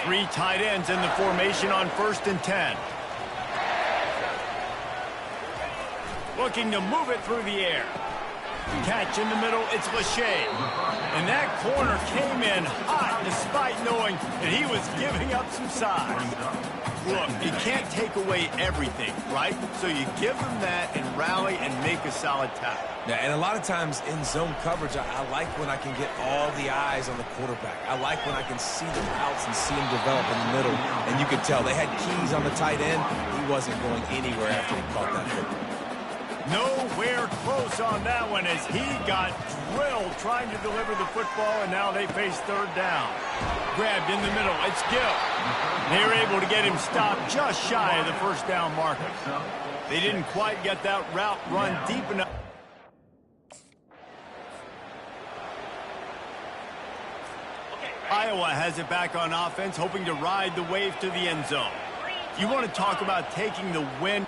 Three tight ends in the formation on 1st and 10. Looking to move it through the air. Catch in the middle, it's Lachey. And that corner came in hot despite knowing that he was giving up some size. Look, you can't take away everything, right? So you give them that and rally and make a solid tackle. Yeah, and a lot of times in zone coverage, I like when I can get all the eyes on the quarterback. I like when I can see the routes and see him develop in the middle. And you could tell they had keys on the tight end. He wasn't going anywhere after he caught that football. Nowhere close on that one as he got drilled trying to deliver the football, and now they face 3rd down. Grabbed in the middle, it's Gill. They were able to get him stopped just shy of the 1st down marker. They didn't quite get that route run deep enough. Iowa has it back on offense, hoping to ride the wave to the end zone. You want to talk about taking the win.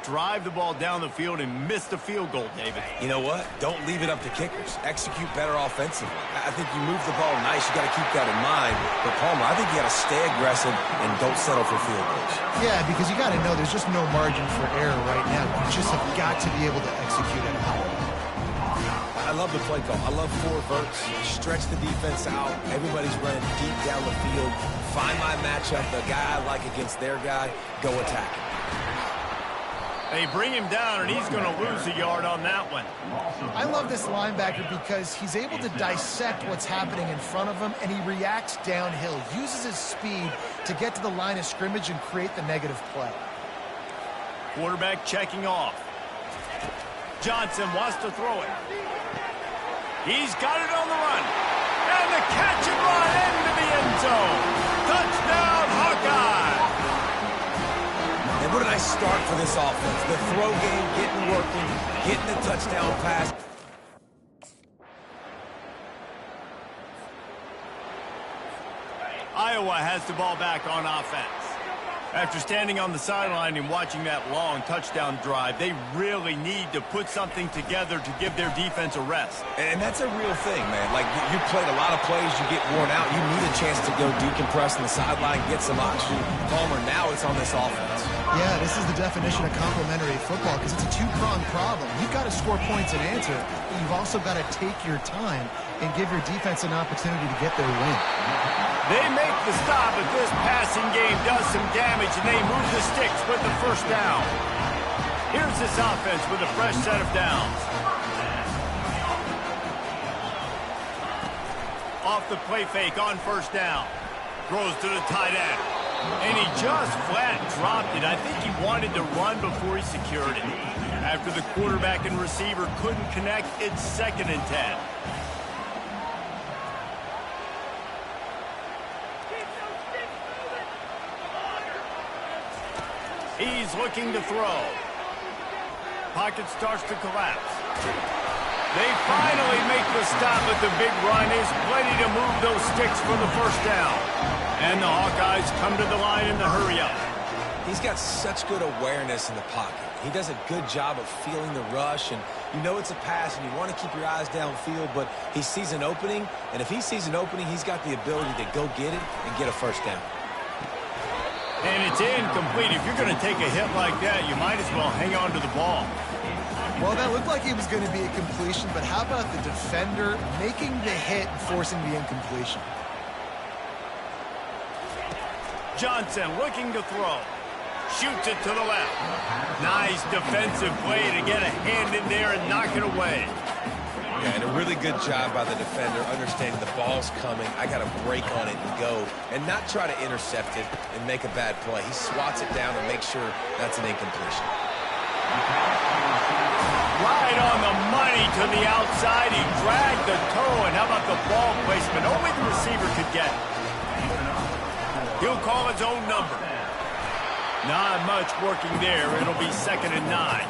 Drive the ball down the field and miss the field goal, David. You know what? Don't leave it up to kickers. Execute better offensively. I think you move the ball nice. You got to keep that in mind. But, Palmer, I think you got to stay aggressive and don't settle for field goals. Yeah, because you got to know there's just no margin for error right now. You just have got to be able to execute at a high level. I love the play call. I love 4 verts. Stretch the defense out. Everybody's running deep down the field. Find my matchup, the guy I like against their guy. Go attack him. They bring him down, and he's going to lose a yard on that one. I love this linebacker because he's able to dissect what's happening in front of him, and he reacts downhill, uses his speed to get to the line of scrimmage and create the negative play. Quarterback checking off. Johnson wants to throw it. He's got it on the run. And the catch and run into the end zone. Touchdown, Hawkeye. And what a nice start for this offense. The throw game getting working, getting the touchdown pass. Iowa has the ball back on offense. After standing on the sideline and watching that long touchdown drive, they really need to put something together to give their defense a rest. And that's a real thing, man. Like, you played a lot of plays, you get worn out. You need a chance to go decompress on the sideline, get some oxygen. Palmer, now it's on this offense. Yeah, this is the definition of complementary football because it's a two-pronged problem. You've got to score points and answer, but you've also got to take your time and give your defense an opportunity to get their win. They make the stop, but this passing game does some damage, and they move the sticks with the 1st down. Here's this offense with a fresh set of downs. Off the play fake on 1st down. Throws to the tight end. And he just flat dropped it. I think he wanted to run before he secured it. After the quarterback and receiver couldn't connect, it's 2nd and 10. He's looking to throw. Pocket starts to collapse. They finally make the stop, but the big run is plenty to move those sticks for the 1st down. And the Hawkeyes come to the line in the hurry-up. He's got such good awareness in the pocket. He does a good job of feeling the rush, and you know it's a pass, and you want to keep your eyes downfield, but he sees an opening, and if he sees an opening, he's got the ability to go get it and get a 1st down. And it's incomplete. If you're going to take a hit like that, you might as well hang on to the ball. Well, that looked like it was going to be a completion, but how about the defender making the hit and forcing the incompletion? Johnson looking to throw. Shoots it to the left. Nice defensive play to get a hand in there and knock it away. Yeah, and a really good job by the defender understanding the ball's coming. I got to break on it and go and not try to intercept it and make a bad play. He swats it down and makes sure that's an incompletion. Right on the money to the outside. He dragged the toe, and how about the ball placement? Only the receiver could get it. He'll call his own number. Not much working there. It'll be 2nd and 9.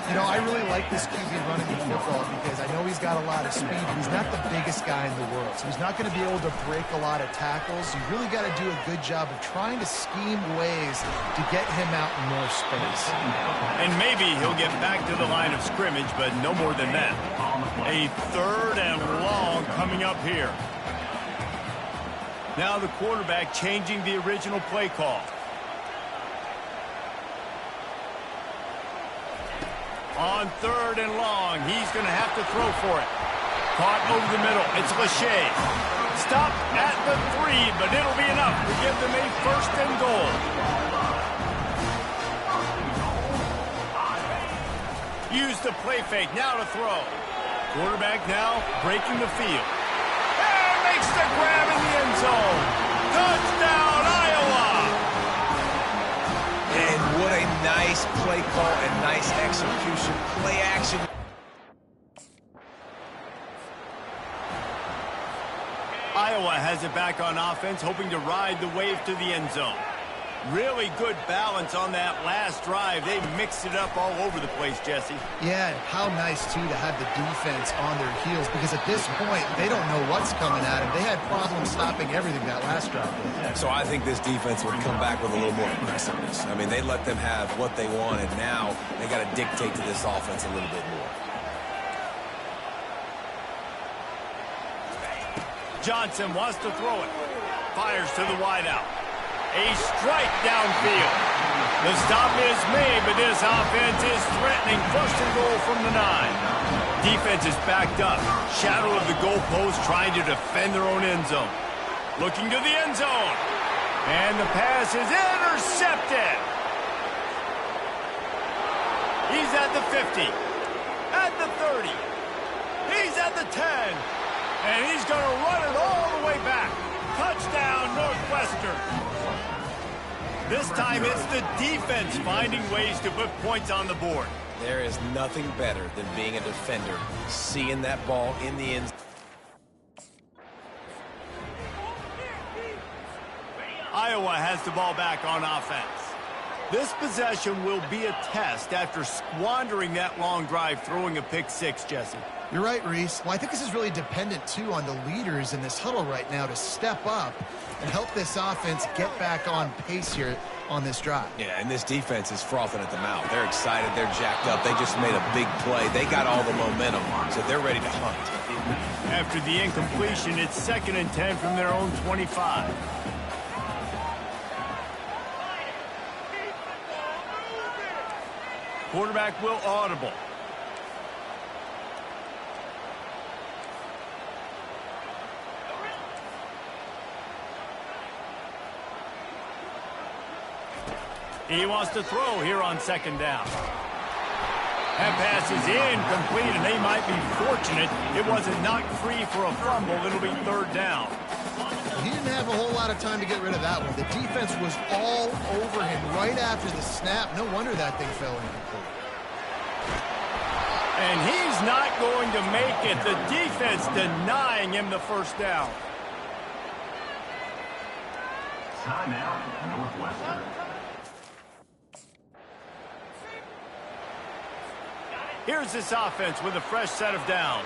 You know, I really like this QB running the football because I know he's got a lot of speed. He's not the biggest guy in the world, so he's not going to be able to break a lot of tackles. You really got to do a good job of trying to scheme ways to get him out in more space. And maybe he'll get back to the line of scrimmage, but no more than that. A 3rd and long coming up here. Now the quarterback changing the original play call. On 3rd and long, he's going to have to throw for it. Caught over the middle. It's Lachey. Stop at the 3, but it'll be enough to give them a 1st and goal. Use the play fake. Now to throw. Quarterback now breaking the field. And makes the grab in the end zone. Touchdown, Iowa! And what a nice play call and nice execution. Play action. Iowa has it back on offense, hoping to ride the wave to the end zone. Really good balance on that last drive. They mixed it up all over the place, Jesse. Yeah, how nice, too, to have the defense on their heels because at this point, they don't know what's coming at them. They had problems stopping everything that last drive. So I think this defense would come back with a little more aggressiveness. I mean, they let them have what they want, and now they got to dictate to this offense a little bit more. Johnson wants to throw it. Fires to the wideout. A strike downfield. The stop is made, but this offense is threatening 1st and goal from the 9. Defense is backed up. Shadow of the goalpost trying to defend their own end zone. Looking to the end zone. And the pass is intercepted. He's at the 50. At the 30. He's at the 10. And he's going to run it all the way back. Touchdown, Northwestern. This time it's the defense finding ways to put points on the board. There is nothing better than being a defender, seeing that ball in the end. Iowa has the ball back on offense. This possession will be a test after squandering that long drive, throwing a pick 6, Jesse. You're right, Reese. Well, I think this is really dependent, too, on the leaders in this huddle right now to step up and help this offense get back on pace here on this drive. Yeah, and this defense is frothing at the mouth. They're excited. They're jacked up. They just made a big play. They got all the momentum, so they're ready to hunt. After the incompletion, it's 2nd and 10 from their own 25. Quarterback will audible. He wants to throw here on 2nd down. That pass is incomplete, and they might be fortunate it wasn't knocked free for a fumble. It'll be 3rd down. He didn't have a whole lot of time to get rid of that one. The defense was all over him right after the snap. No wonder that thing fell incomplete. And he's not going to make it. The defense denying him the 1st down. Timeout, Northwestern. Here's this offense with a fresh set of downs.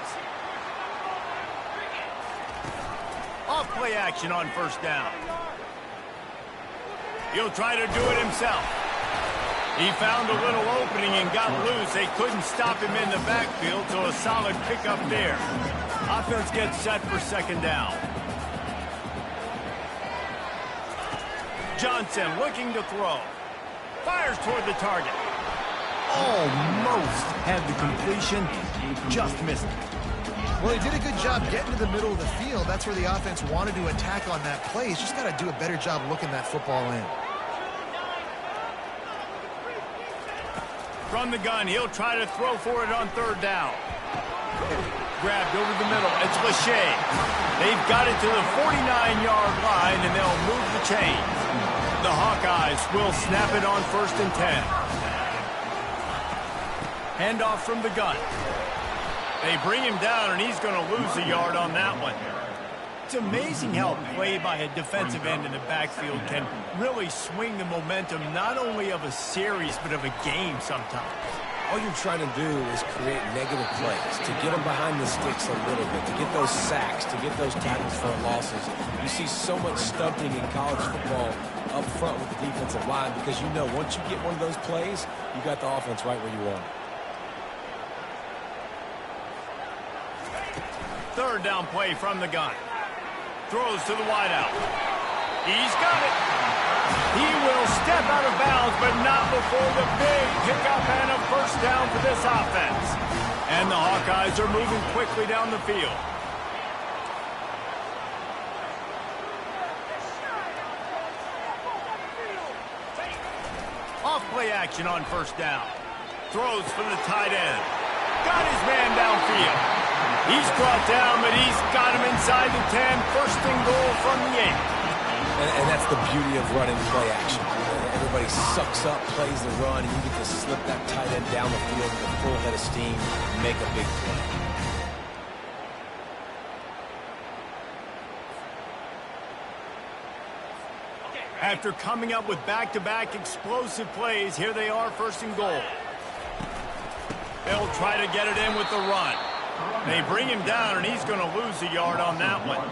Off play action on 1st down. He'll try to do it himself. He found a little opening and got loose. They couldn't stop him in the backfield, so a solid pickup there. Offense gets set for 2nd down. Johnson looking to throw. Fires toward the target. Almost had the completion, just missed it. Well, he did a good job getting to the middle of the field. That's where the offense wanted to attack on that play. He's just got to do a better job looking that football in. From the gun, he'll try to throw for it on 3rd down. grabbed over the middle. It's Lachey. They've got it to the 49-yard line, and they'll move the chains. The Hawkeyes will snap it on 1st and 10. Handoff from the gun. They bring him down, and he's going to lose a yard on that one. It's amazing how play by a defensive end in the backfield can really swing the momentum not only of a series but of a game sometimes. All you're trying to do is create negative plays, to get them behind the sticks a little bit, to get those sacks, to get those tackles for losses. You see so much stumping in college football up front with the defensive line because you know once you get one of those plays, you got the offense right where you want it. 3rd down play from the gun. Throws to the wideout. He's got it. He will step out of bounds, but not before the big pickup and a 1st down for this offense. And the Hawkeyes are moving quickly down the field. Off play action on 1st down. Throws for the tight end. Got his man downfield. He's brought down, but he's got him inside the 10. 1st and goal from the 8. And that's the beauty of running play action. Everybody sucks up, plays the run, and you get to slip that tight end down the field with a full head of steam and make a big play. After coming up with back-to-back explosive plays, here they are 1st and goal. They'll try to get it in with the run. They bring him down, and he's going to lose a yard on that one.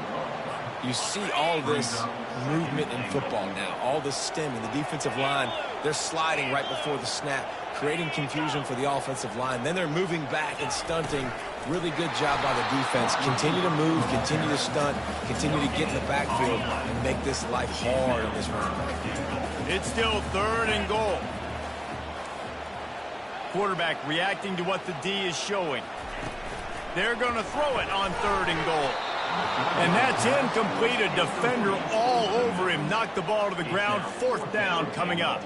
You see all this movement in football now, all this stem in the defensive line. They're sliding right before the snap, creating confusion for the offensive line. Then they're moving back and stunting. Really good job by the defense. Continue to move, continue to stunt, continue to get in the backfield and make this life hard on this run. It's still 3rd and goal. Quarterback reacting to what the D is showing. They're going to throw it on 3rd and goal. And that's incomplete. A defender all over him. Knocked the ball to the ground. 4th down coming up.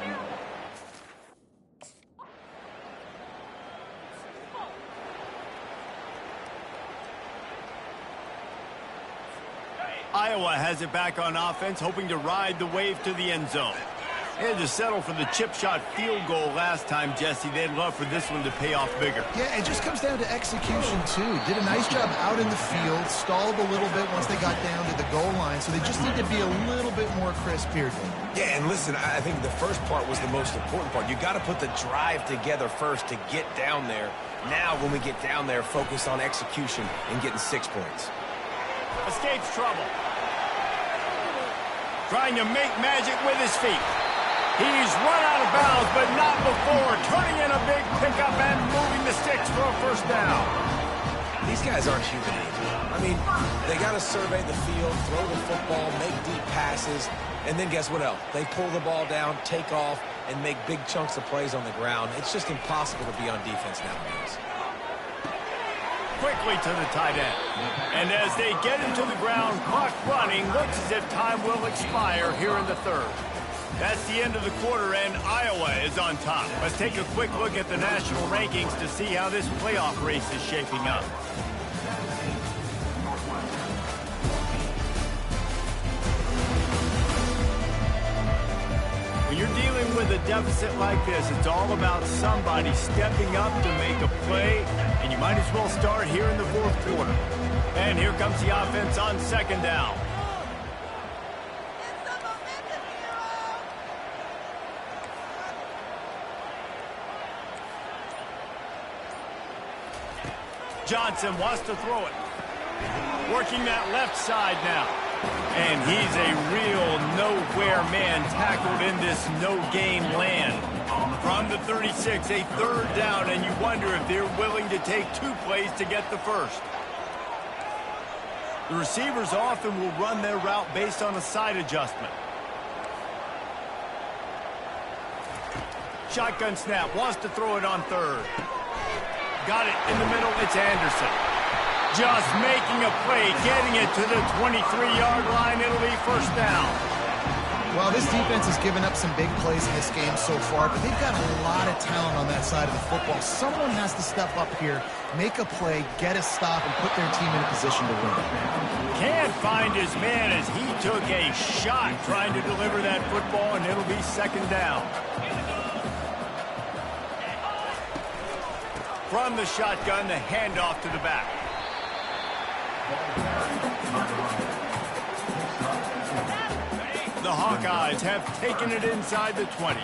Iowa has it back on offense, hoping to ride the wave to the end zone. They had to settle for the chip shot field goal last time, Jesse. They'd love for this one to pay off bigger. Yeah, it just comes down to execution, too. Did a nice job out in the field, stalled a little bit once they got down to the goal line, so they just need to be a little bit more crisp here. Yeah, and listen, I think the first part was the most important part. You got to put the drive together first to get down there. Now, when we get down there, focus on execution and getting 6 points. Escapes trouble. Trying to make magic with his feet. He's run out of bounds, but not before. Turning in a big pickup and moving the sticks for a 1st down. These guys aren't human anymore. I mean, they got to survey the field, throw the football, make deep passes, and then guess what else? They pull the ball down, take off, and make big chunks of plays on the ground. It's just impossible to be on defense nowadays. Quickly to the tight end. And as they get him to the ground, clock running, looks as if time will expire here in the 3rd. That's the end of the quarter, and Iowa is on top. Let's take a quick look at the national rankings to see how this playoff race is shaping up. When you're dealing with a deficit like this, it's all about somebody stepping up to make a play, and you might as well start here in the 4th quarter. And here comes the offense on 2nd down. Johnson wants to throw it. Working that left side now. And he's a real nowhere man tackled in this no-game land. From the 36, a 3rd down, and you wonder if they're willing to take 2 plays to get the 1st. The receivers often will run their route based on a side adjustment. Shotgun snap, wants to throw it on 3rd. Got it in the middle, it's Anderson. Just making a play, getting it to the 23-yard line. It'll be 1st down. Well, this defense has given up some big plays in this game so far, but they've got a lot of talent on that side of the football. Someone has to step up here, make a play, get a stop, and put their team in a position to win. Can't find his man as he took a shot trying to deliver that football, and it'll be second down. From the shotgun, the handoff to the back. The Hawkeyes have taken it inside the 20.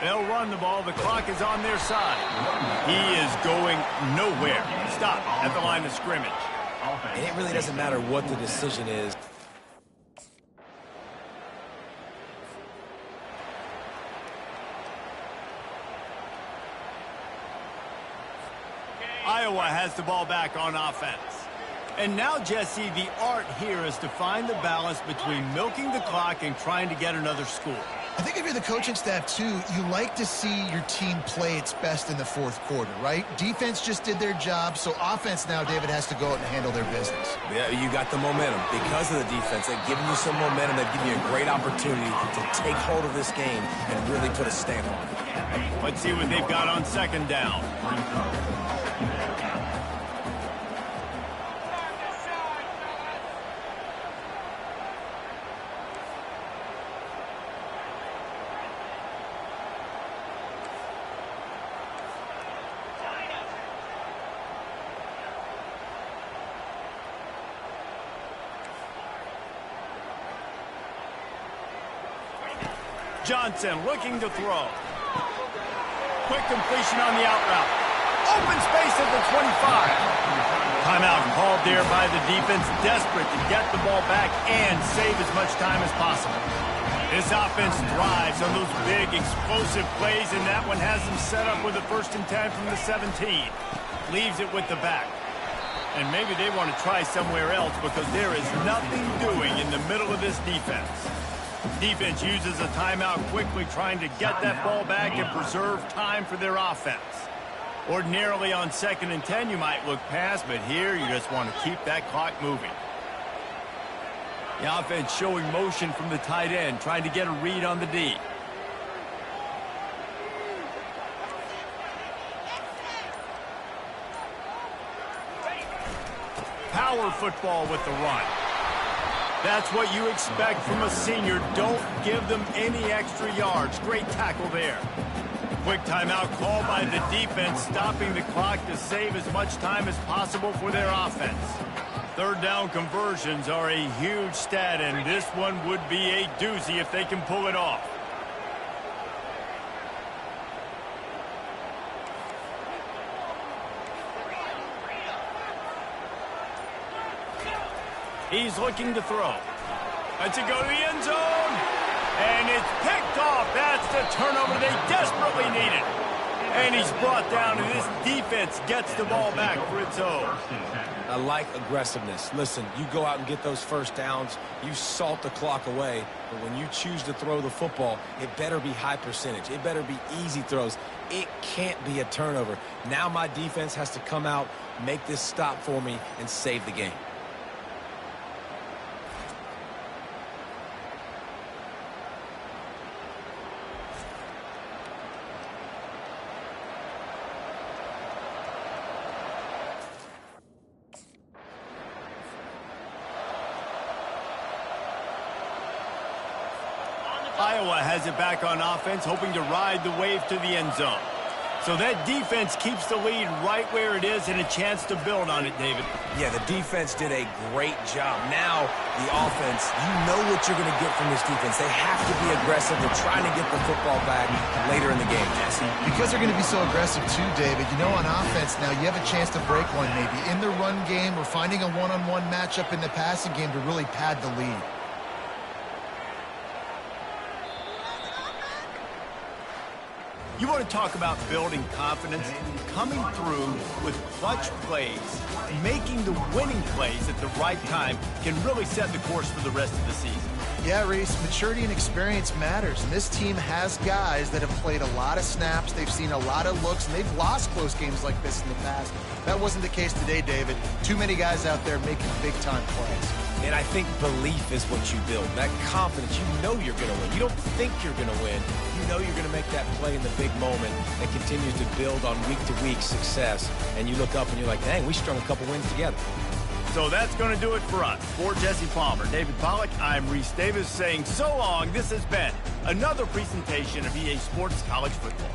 They'll run the ball. The clock is on their side. He is going nowhere. Stop at the line of scrimmage. And it really doesn't matter what the decision is. Iowa has the ball back on offense. And now, Jesse, the art here is to find the balance between milking the clock and trying to get another score. I think if you're the coaching staff, too, you like to see your team play its best in the fourth quarter, right? Defense just did their job, so offense now, David, has to go out and handle their business. Yeah, you got the momentum. Because of the defense, they've given you some momentum. They've given you a great opportunity to take hold of this game and really put a stamp on it. Let's see what they've got on second down. Johnson looking to throw. Quick completion on the out route. Open space at the 25. Timeout called there by the defense, desperate to get the ball back and save as much time as possible. This offense thrives on those big, explosive plays, and that one has them set up with a 1st and 10 from the 17. Leaves it with the back. And maybe they want to try somewhere else because there is nothing doing in the middle of this defense. Defense uses a timeout quickly, trying to get that ball back and preserve time for their offense. Ordinarily on 2nd and 10, you might look past, but here you just want to keep that clock moving. The offense showing motion from the tight end, trying to get a read on the D. Power football with the run. That's what you expect from a senior. Don't give them any extra yards. Great tackle there. Quick timeout called by the defense, stopping the clock to save as much time as possible for their offense. 3rd down conversions are a huge stat, and this one would be a doozy if they can pull it off. He's looking to throw. Lets it go to the end zone. And it's picked off. That's the turnover they desperately needed. And he's brought down, and this defense gets the ball back for its own. I like aggressiveness. Listen, you go out and get those 1st downs. You salt the clock away. But when you choose to throw the football, it better be high percentage. It better be easy throws. It can't be a turnover. Now my defense has to come out, make this stop for me, and save the game. Iowa has it back on offense, hoping to ride the wave to the end zone. So that defense keeps the lead right where it is and a chance to build on it, David. Yeah, the defense did a great job. Now, the offense, you know what you're going to get from this defense. They have to be aggressive. They're trying to get the football back later in the game, Jesse. Because they're going to be so aggressive too, David, you know, on offense now, you have a chance to break one maybe in the run game or finding a one-on-one matchup in the passing game to really pad the lead. You want to talk about building confidence? Coming through with clutch plays, making the winning plays at the right time can really set the course for the rest of the season. Yeah, Reese, maturity and experience matters, and this team has guys that have played a lot of snaps, they've seen a lot of looks, and they've lost close games like this in the past. That wasn't the case today, David. Too many guys out there making big-time plays. And I think belief is what you build. That confidence, you know you're going to win. You don't think you're going to win. You know you're going to make that play in the big moment that continues to build on week-to-week success. And you look up and you're like, dang, we strung a couple wins together. So that's going to do it for us. For Jesse Palmer, David Pollack, I'm Reese Davis saying so long. This has been another presentation of EA Sports College Football.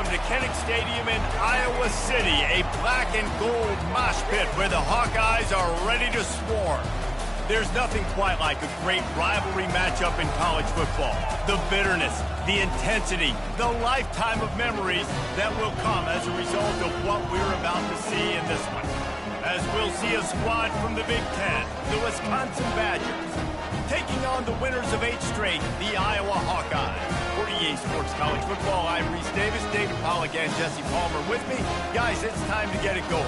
welcome to Kinnick Stadium in Iowa City, a black and gold mosh pit where the Hawkeyes are ready to swarm. There's nothing quite like a great rivalry matchup in college football. The bitterness, the intensity, the lifetime of memories that will come as a result of what we're about to see in this one. As we'll see a squad from the Big Ten, the Wisconsin Badgers, taking on the winners of 8 straight, the Iowa Hawkeyes. For EA Sports College Football, I'm Reese Davis, David Pollack, and Jesse Palmer with me. Guys, it's time to get it going.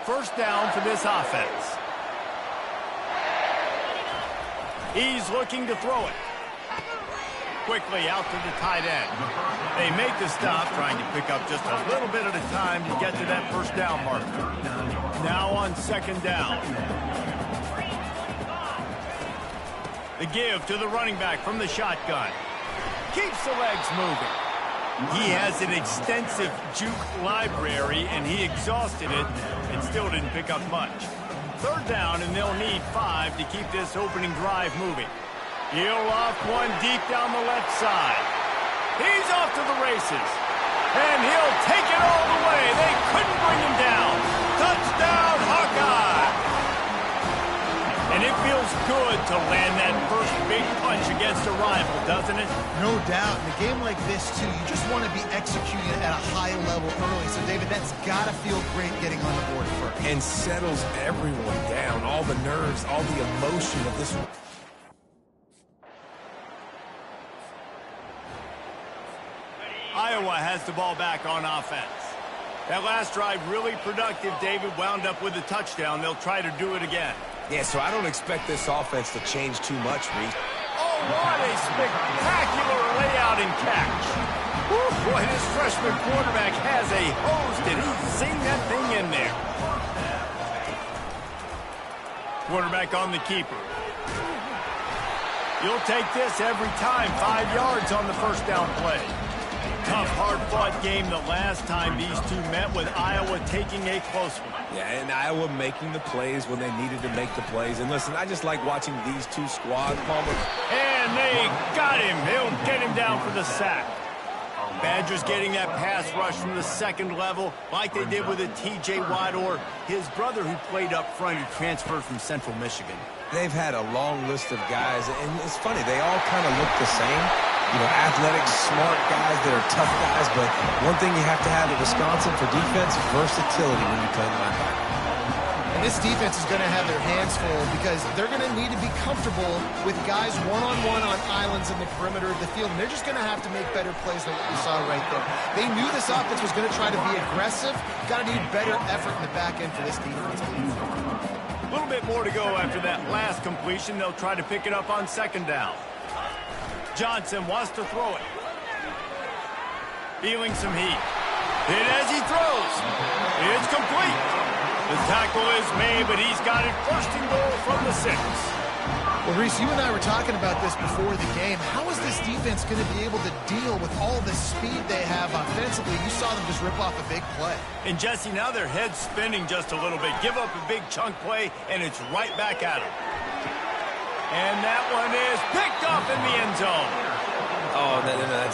First down for this offense. He's looking to throw it. Quickly out to the tight end. They make the stop, trying to pick up just a little bit at a time to get to that first down marker. Now on second down. The give to the running back from the shotgun. Keeps the legs moving. He has an extensive juke library, and he exhausted it and still didn't pick up much. Third down, and they'll need 5 to keep this opening drive moving. He'll off one deep down the left side. He's off to the races. And he'll take it all the way. They couldn't bring him down. Touchdown, Hawkeye! And it feels good to land that first big punch against a rival, doesn't it? No doubt. In a game like this, too, you just want to be executing at a high level early. So, David, that's got to feel great getting on the board first. And settles everyone down. All the nerves, all the emotion of this. Iowa has the ball back on offense. That last drive really productive. David wound up with a touchdown. They'll try to do it again. Yeah, so I don't expect this offense to change too much, Reese. Oh, what a spectacular layout and catch. Woo, boy, this freshman quarterback has a hose. Did he sing that thing in there? Quarterback on the keeper. You'll take this every time. 5 yards on the first down play. Tough, hard-fought game the last time these two met, with Iowa taking a close one. Yeah, and Iowa making the plays when they needed to make the plays. And listen, I just like watching these two squads, Palmer. And they got him. They'll get him down for the sack. Badgers getting that pass rush from the second level, like they did with a T.J. Watt or his brother who played up front, who transferred from Central Michigan. They've had a long list of guys, and it's funny, they all kind of look the same. You know, athletic, smart guys that are tough guys, but one thing you have to have at Wisconsin for defense is versatility when you play linebacker. And this defense is going to have their hands full because they're going to need to be comfortable with guys one-on-one on islands in the perimeter of the field, and they're just going to have to make better plays than what we saw right there. They knew this offense was going to try to be aggressive. Got to need better effort in the back end for this defense. A little bit more to go after that last completion. They'll try to pick it up on second down. Johnson wants to throw it. Feeling some heat. Hit as he throws. It's complete. The tackle is made, but he's got it first and goal from the 6. Well, Reese, you and I were talking about this before the game. How is this defense going to be able to deal with all the speed they have offensively? You saw them just rip off a big play. And, Jesse, now their head's spinning just a little bit. Give up a big chunk play, and it's right back at them. And that one is picked up in the end zone. Oh, no,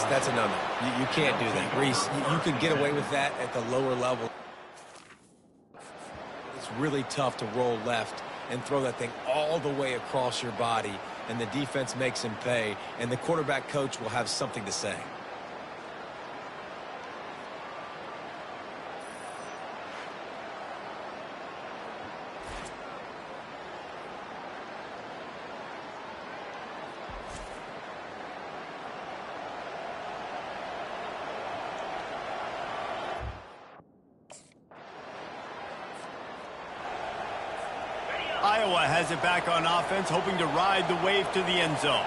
that's a no-no. You can't do that. Reese, you can get away with that at the lower level. It's really tough to roll left and throw that thing all the way across your body, and the defense makes him pay, and the quarterback coach will have something to say. Iowa has it back on offense, hoping to ride the wave to the end zone.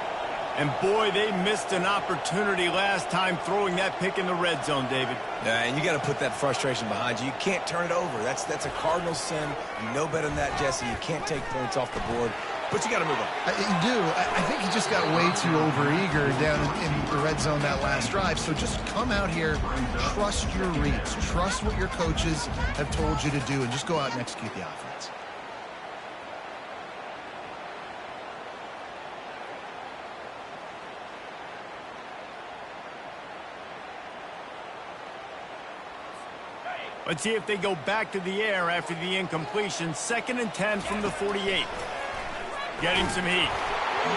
And, boy, they missed an opportunity last time throwing that pick in the red zone, David. Yeah, and you got to put that frustration behind you. You can't turn it over. That's a cardinal sin. You know better than that, Jesse. You can't take points off the board but you got to move on. You do. I think he just got way too overeager down in the red zone that last drive. So just come out here, trust your reads, trust what your coaches have told you to do, and just go out and execute the offense. Let's see if they go back to the air after the incompletion. 2nd and 10 from the 48. Getting some heat.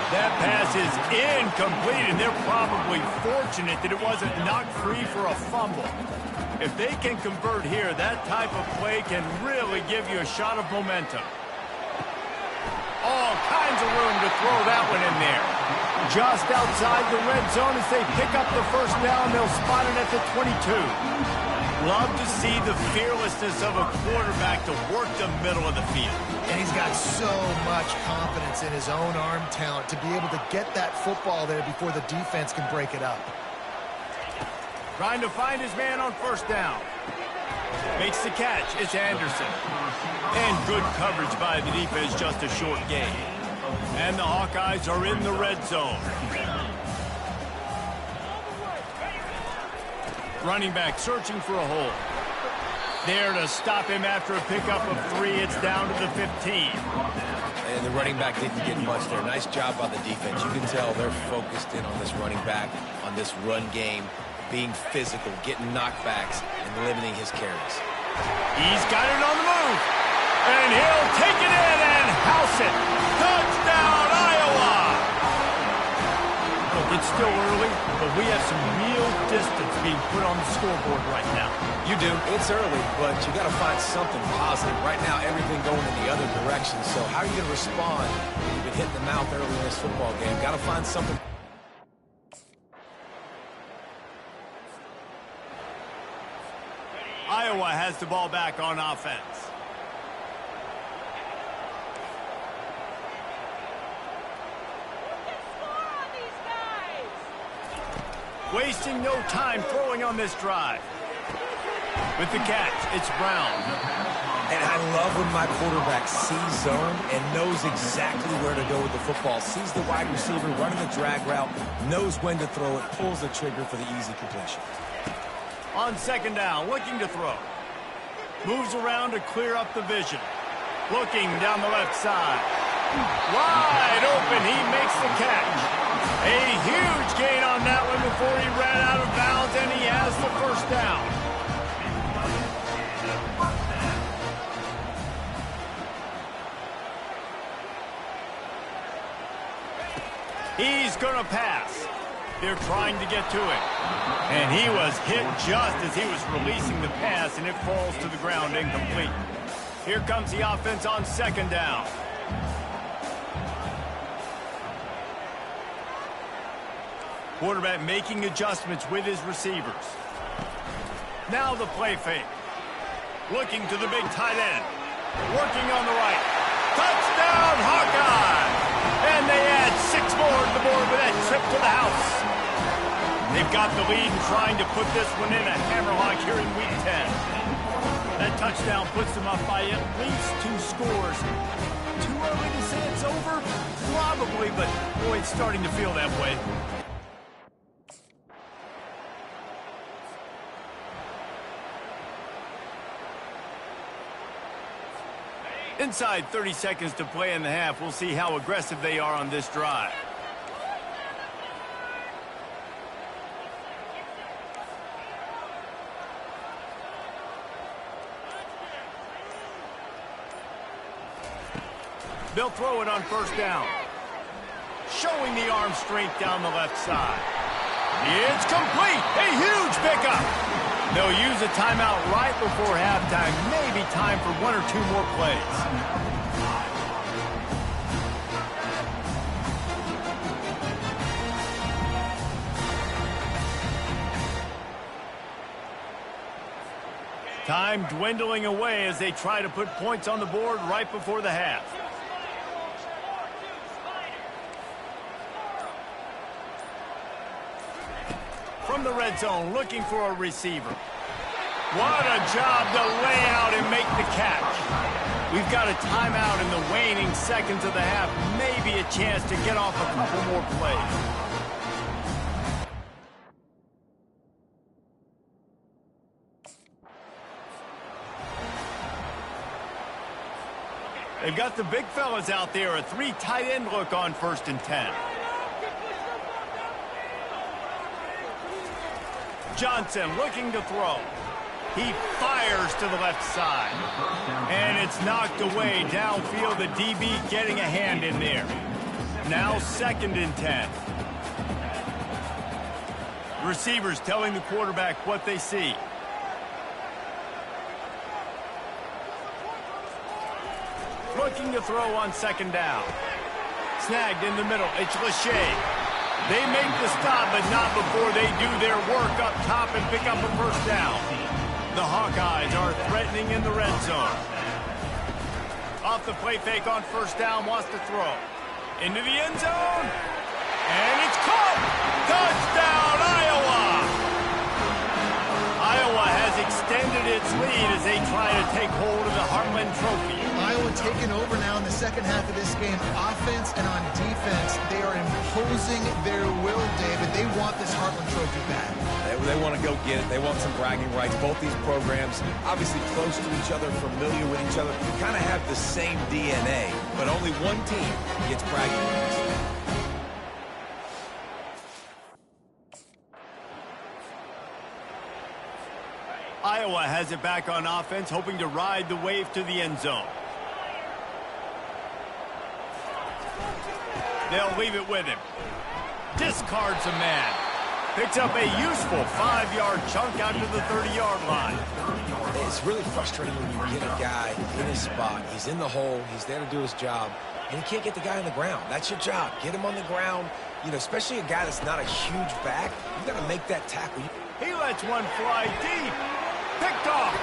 That pass is incomplete, and they're probably fortunate that it wasn't knocked free for a fumble. If they can convert here, that type of play can really give you a shot of momentum. All kinds of room to throw that one in there. Just outside the red zone as they pick up the first down. They'll spot it at the 22. Love to see the fearlessness of a quarterback to work the middle of the field. And he's got so much confidence in his own arm talent to be able to get that football there before the defense can break it up. Trying to find his man on first down. Makes the catch. It's Anderson. And good coverage by the defense, just a short gain. And the Hawkeyes are in the red zone. Running back searching for a hole. There to stop him after a pickup of 3. It's down to the 15. And the running back didn't get much there. Nice job by the defense. You can tell they're focused in on this running back, on this run game, being physical, getting knockbacks, and limiting his carries. He's got it on the move. And he'll take it in and house it. Touchdown, Iowa! Look, it's still early, but we have some real distance being put on the scoreboard right now. You do. It's early, but you got to find something positive. Right now, everything going in the other direction. So how are you going to respond when you've been hitting the mouth early in this football game? Got to find something. Iowa has the ball back on offense. Wasting no time throwing on this drive. With the catch, it's Brown. And I love when my quarterback sees zone and knows exactly where to go with the football. Sees the wide receiver running the drag route, knows when to throw it, pulls the trigger for the easy completion. On 2nd down, looking to throw. Moves around to clear up the vision. Looking down the left side. Wide open, he makes the catch. A huge gain on that one before he ran out of bounds, and he has the first down. He's going to pass. They're trying to get to him. And he was hit just as he was releasing the pass, and it falls to the ground incomplete. Here comes the offense on 2nd down. Quarterback making adjustments with his receivers. Now the play fake. Looking to the big tight end. Working on the right. Touchdown, Hawkeye! And they add 6 more to the board with that trip to the house. They've got the lead and trying to put this one in a hammerlock here in Week 10. That touchdown puts them up by at least 2 scores. Too early to say it's over? Probably, but boy, it's starting to feel that way. Inside 30 seconds to play in the half. We'll see how aggressive they are on this drive. They'll throw it on 1st down. Showing the arm strength down the left side. It's complete. A huge pickup. They'll use a timeout right before halftime. Maybe time for 1 or 2 more plays. Time dwindling away as they try to put points on the board right before the half. From the red zone, looking for a receiver. What a job to lay out and make the catch. We've got a timeout in the waning seconds of the half. Maybe a chance to get off a couple more plays. They've got the big fellas out there. A 3 tight end look on 1st and 10. Johnson looking to throw. He fires to the left side. And it's knocked away downfield. The DB getting a hand in there. Now 2nd and 10. Receivers telling the quarterback what they see. Looking to throw on 2nd down. Snagged in the middle. It's Lachey. They make the stop, but not before they do their work up top and pick up a 1st down. The Hawkeyes are threatening in the red zone. Off the play fake on 1st down, wants to throw. Into the end zone. And it's caught! Touchdown, Iowa! Iowa has extended its lead as they try to take hold of the Heartland Trophy. Iowa taking over now in the second half of this game. Offense and on defense, they are imposing their will, David. They want this Heartland Trophy back. They want to go get it. They want some bragging rights. Both these programs, obviously close to each other, familiar with each other, kind of have the same DNA, but only one team gets bragging rights. Iowa has it back on offense, hoping to ride the wave to the end zone. They'll leave it with him. Discards a man. Picks up a useful 5-yard chunk out to the 30-yard line. It's really frustrating when you get a guy in his spot. He's in the hole. He's there to do his job. And you can't get the guy on the ground. That's your job. Get him on the ground. You know, especially a guy that's not a huge back. You got to make that tackle. He lets one fly deep. Picked off.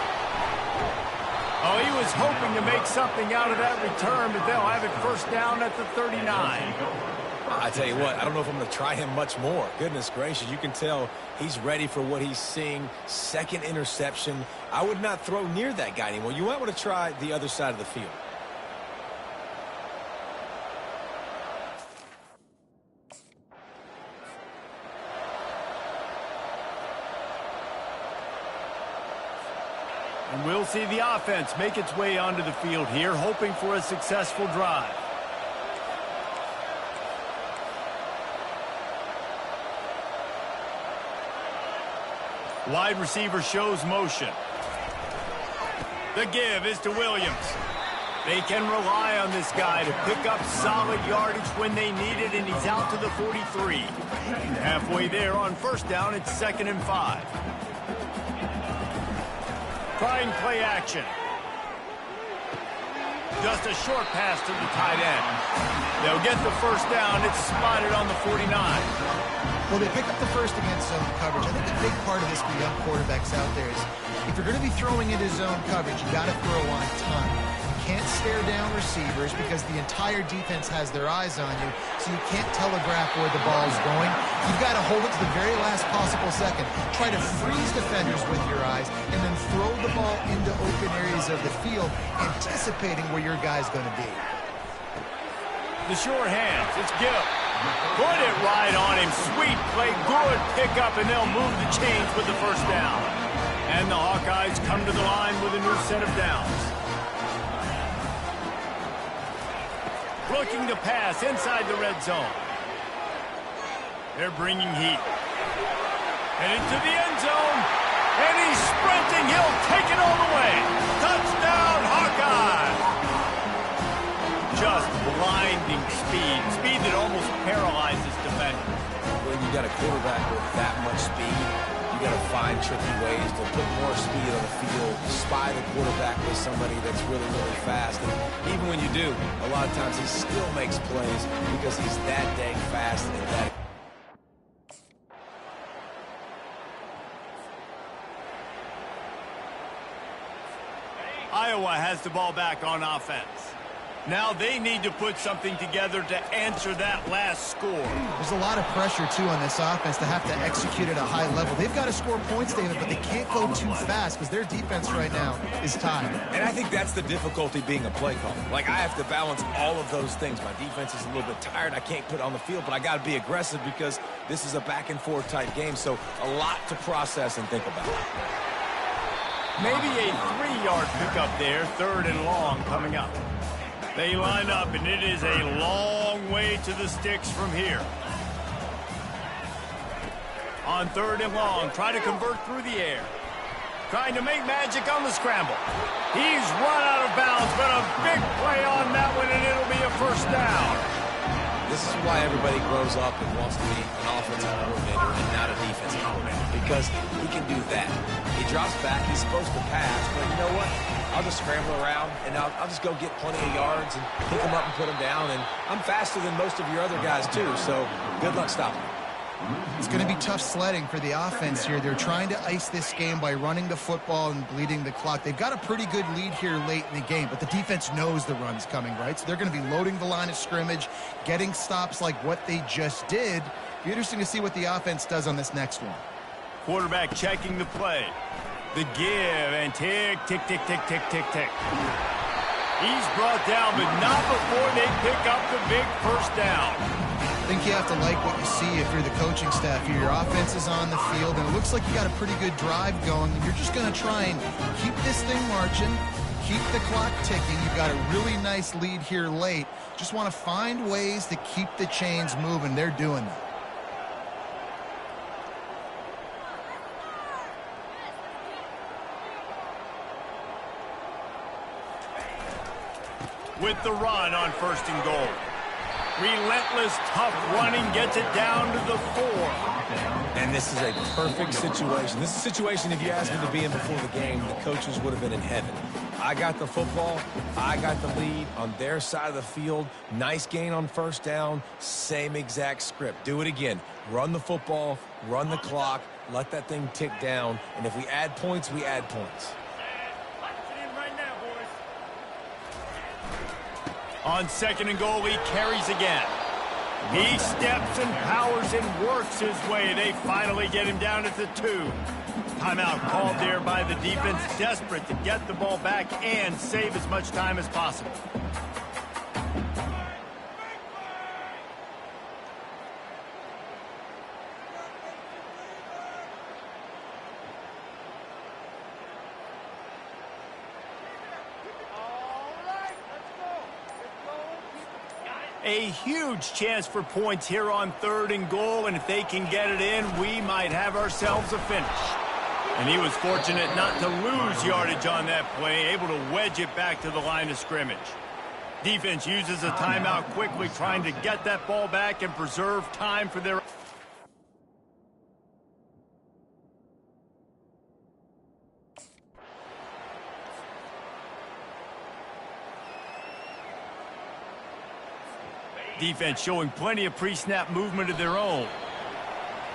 Oh, he was hoping to make something out of that return, but they'll have it 1st down at the 39. I tell you what, I don't know if I'm going to try him much more. Goodness gracious, you can tell he's ready for what he's seeing. 2nd interception. I would not throw near that guy anymore. You might want to try the other side of the field. And we'll see the offense make its way onto the field here, hoping for a successful drive. Wide receiver shows motion. The give is to Williams. They can rely on this guy to pick up solid yardage when they need it, and he's out to the 43. Halfway there on 1st down, it's 2nd and 5. Trying play action. Just a short pass to the tight end. They'll get the 1st down. It's spotted on the 49. Well, they pick up the 1st against zone coverage. I think the big part of this for young quarterbacks out there is if you're going to be throwing into zone coverage, you got to throw on time. You can't stare down receivers because the entire defense has their eyes on you, so you can't telegraph where the ball's going. You've got to hold it to the very last possible second. Try to freeze defenders with your eyes and then throw the ball into open areas of the field, anticipating where your guy's going to be. The short hands. It's Gill. Put it right on him. Sweet play. Good pickup, and they'll move the chains with the 1st down. And the Hawkeyes come to the line with a new set of downs. Looking to pass inside the red zone. They're bringing heat. And into the end zone. And he's sprinting. He'll take it all the way. Touchdown, Hawkeyes! Just blinding speed. Speed that almost paralyzes defenders. When you got a quarterback with that much speed, you got to find tricky ways to put more speed on the field, spy the quarterback with somebody that's really, really fast. And even when you do, a lot of times he still makes plays because he's that dang fast and that. Iowa has the ball back on offense. Now they need to put something together to answer that last score. There's a lot of pressure, too, on this offense to have to execute at a high level. They've got to score points, David, but they can't go too fast because their defense right now is tied. And I think that's the difficulty being a play caller. Like, I have to balance all of those things. My defense is a little bit tired. I can't put it on the field, but I got to be aggressive because this is a back-and-forth type game, so a lot to process and think about. Maybe a 3-yard pickup there, 3rd and long coming up. They line up, and it is a long way to the sticks from here. On 3rd and long, try to convert through the air. Trying to make magic on the scramble. He's run out of bounds, but a big play on that one, and it'll be a first down. This is why everybody grows up and wants to be an offensive coordinator and not a defensive coordinator, because he can do that. He drops back, he's supposed to pass, but you know what? I'll just scramble around, and I'll just go get plenty of yards and pick them up and put them down, and I'm faster than most of your other guys, too, so good luck stopping me. It's going to be tough sledding for the offense here. They're trying to ice this game by running the football and bleeding the clock. They've got a pretty good lead here late in the game, but the defense knows the run's coming, right? So they're going to be loading the line of scrimmage, getting stops like what they just did. Be interesting to see what the offense does on this next one. Quarterback checking the play. The give, and tick, tick, tick, tick, tick, tick, tick. He's brought down, but not before they pick up the big first down. I think you have to like what you see if you're the coaching staff here. Your offense is on the field, and it looks like you got a pretty good drive going, and you're just going to try and keep this thing marching, keep the clock ticking. You've got a really nice lead here late. Just want to find ways to keep the chains moving. They're doing that. With the run on 1st and goal. Relentless, tough running gets it down to the 4. And this is a perfect situation. This is a situation, if you asked me to be in before the game, the coaches would have been in heaven. I got the football. I got the lead on their side of the field. Nice gain on 1st down. Same exact script. Do it again. Run the football, run the clock, let that thing tick down. And if we add points, we add points. On 2nd and goal, he carries again. He steps and powers and works his way. They finally get him down at the 2. Timeout called there by the defense, desperate to get the ball back and save as much time as possible. A huge chance for points here on 3rd and goal, and if they can get it in, we might have ourselves a finish. And he was fortunate not to lose yardage on that play, able to wedge it back to the line of scrimmage. Defense uses a timeout quickly, trying to get that ball back and preserve time for their... Defense showing plenty of pre-snap movement of their own.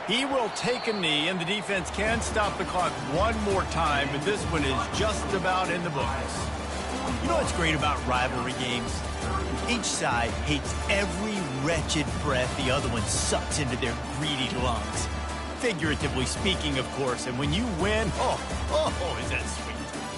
He will take a knee, and the defense can stop the clock one more time, but this one is just about in the books. You know what's great about rivalry games? Each side hates every wretched breath the other one sucks into their greedy lungs. Figuratively speaking, of course, and when you win, is that sweet.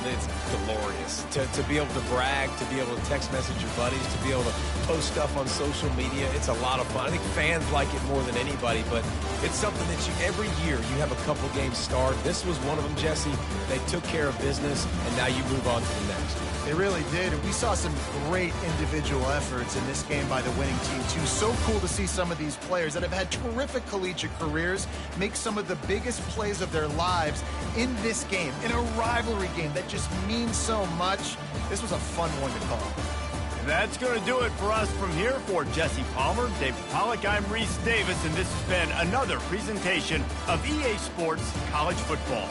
It's glorious to be able to brag, to be able to text message your buddies, to be able to post stuff on social media. It's a lot of fun. I think fans like it more than anybody, but it's something that every year you have a couple games start. This was one of them, Jesse. They took care of business, and now you move on to the next. They really did, and we saw some great individual efforts in this game by the winning team, too. So cool to see some of these players that have had terrific collegiate careers make some of the biggest plays of their lives in this game, in a rivalry game that just means so much. This was a fun one to call. And that's going to do it for us from here. For Jesse Palmer, David Pollack, I'm Reese Davis, and this has been another presentation of EA Sports College Football.